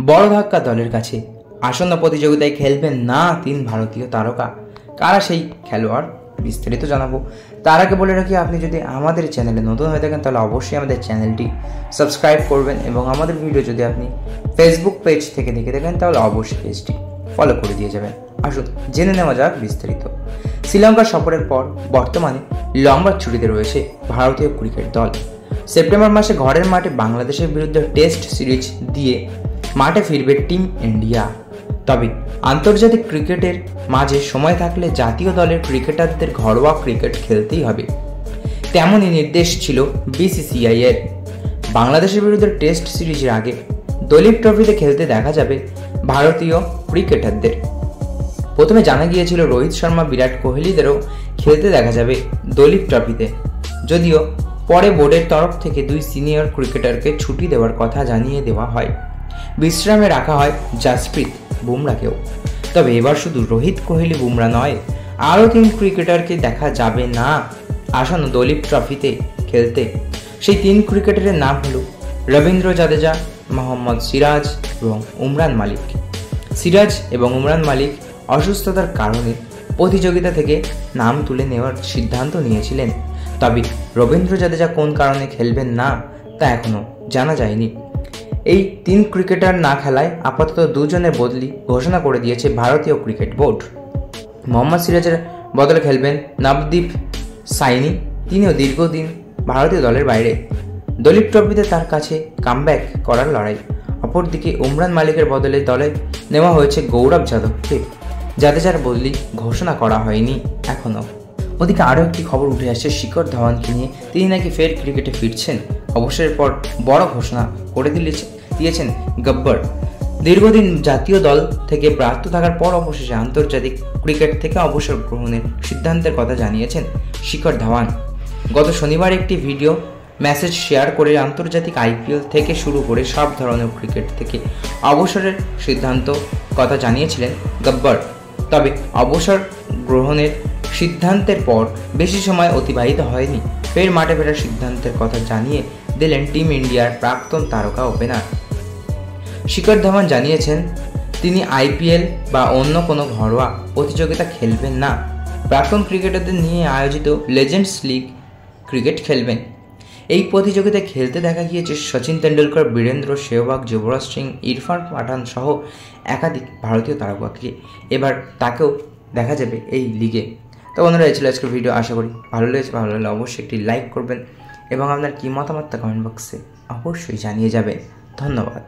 বড় ধাক্কা দলের কাছে। আসন্ন প্রতিযোগিতায় খেলবেন না 3 ভারতীয় তারকা। কারা সেই খেলোয়াড় বিস্তারিত জানাবো। তার আগে বলে রাখি, আপনি যদি আমাদের চ্যানেলে নতুন হয়ে থাকেন তাহলে অবশ্যই আমাদের চ্যানেলটি সাবস্ক্রাইব করবেন এবং আমাদের ভিডিও যদি আপনি ফেসবুক পেজ থেকে দেখে থাকেন তাহলে অবশ্যই পেজটি ফলো করে দিয়ে যাবেন। আসুন জেনে নেওয়া যাক বিস্তারিত। শ্রীলঙ্কা সফরের পর বর্তমানে লম্বা ছুটিতে রয়েছে ভারতীয় ক্রিকেট দল। সেপ্টেম্বর মাসে ঘরের মাঠে বাংলাদেশের বিরুদ্ধে টেস্ট সিরিজ দিয়ে মাঠে ফিরবে টিম ইন্ডিয়া। তবে আন্তর্জাতিক ক্রিকেটের মাঝে সময় থাকলে জাতীয় দলের ক্রিকেটারদের ঘরোয়া ক্রিকেট খেলতেই হবে, তেমনই নির্দেশ ছিল বিসিসিআই এর। বাংলাদেশের বিরুদ্ধে টেস্ট সিরিজের আগে দলীপ ট্রফিতে খেলতে দেখা যাবে ভারতীয় ক্রিকেটারদের। প্রথমে জানা গিয়েছিল রোহিত শর্মা, বিরাট কোহলিদেরও খেলতে দেখা যাবে দলীপ ট্রফিতে, যদিও পরে বোর্ডের তরফ থেকে 2 সিনিয়র ক্রিকেটারকে ছুটি দেওয়ার কথা জানিয়ে দেওয়া হয়। বিশ্রামে রাখা হয় জাসপ্রীত বুমরাকেও। তবে এবার শুধু রোহিত, কোহলি, বুমরা নয়, আরও 3 ক্রিকেটারকে দেখা যাবে না আসন্ন দলীপ ট্রফিতে খেলতে। সেই 3 ক্রিকেটারের নাম হলো রবীন্দ্র জাদেজা, মোহাম্মদ সিরাজ এবং উমরান মালিক। সিরাজ এবং উমরান মালিক অসুস্থতার কারণে প্রতিযোগিতা থেকে নাম তুলে নেওয়ার সিদ্ধান্ত নিয়েছিলেন। তবে রবীন্দ্র জাদেজা কোন কারণে খেলবেন না তা এখনও জানা যায়নি। এই 3 ক্রিকেটার না খেলায় আপাতত 2 জনের বদলি ঘোষণা করে দিয়েছে ভারতীয় ক্রিকেট বোর্ড। মোহাম্মদ সিরাজের বদলে খেলবেন নবদীপ সাইনি, তিনিও দীর্ঘদিন ভারতীয় দলের বাইরে। দলীপ ট্রফিতে তার কাছে কামব্যাক করার লড়াই। অপরদিকে উমরান মালিকের বদলে দলে নেওয়া হয়েছে গৌরব যাদবকে। জাদেজার বদলি ঘোষণা করা হয়নি এখনও। ওদিকে আরও একটি খবর উঠে আসছে শিখর ধাওয়ানকে নিয়ে। তিনি নাকি ফের ক্রিকেটে ফিরছেন। অবসরের পর বড় ঘোষণা করে দিয়েছেন গব্বর। দীর্ঘদিন জাতীয় দল থেকে ব্যর্থ থাকার পর অবশেষে আন্তর্জাতিক ক্রিকেট থেকে অবসর গ্রহণের সিদ্ধান্তের কথা জানিয়েছেন শিখর ধাওয়ান। গত শনিবার একটি ভিডিও মেসেজ শেয়ার করে আন্তর্জাতিক আইপিএল থেকে শুরু করে সব ধরনের ক্রিকেট থেকে অবসরের সিদ্ধান্ত কথা জানিয়েছিলেন গব্বর। তবে অবসর গ্রহণের সিদ্ধান্তের পর বেশি সময় অতিবাহিত হয়নি, ফের মাঠে ফেরার সিদ্ধান্তের কথা জানিয়ে দিলেন টিম ইন্ডিয়ার প্রাক্তন তারকা ওপেনার। শিখর ধাওয়ান জানিয়েছেন তিনি আইপিএল বা অন্য কোনো ঘরোয়া প্রতিযোগিতা খেলবেন না। প্রাক্তন ক্রিকেটারদের নিয়ে আয়োজিত লেজেন্ডস লিগ ক্রিকেট খেলবেন। এই প্রতিযোগিতায় খেলতে দেখা গিয়েছে সচিন তেন্ডুলকর, বীরেন্দ্র সেহবাগ, যুবরাজ সিং, ইরফান পাঠান সহ একাধিক ভারতীয় তারকাকে। এবার তাকেও দেখা যাবে এই লিগে। তো বন্ধুরা, এই ছিল আজকের ভিডিও। আশা করি ভালো লেগেছে। ভালো লাগলে অবশ্যই একটি লাইক করবেন এবং আপনার কী মতামত তা কমেন্ট বক্সে অবশ্যই জানিয়ে যাবেন। ধন্যবাদ।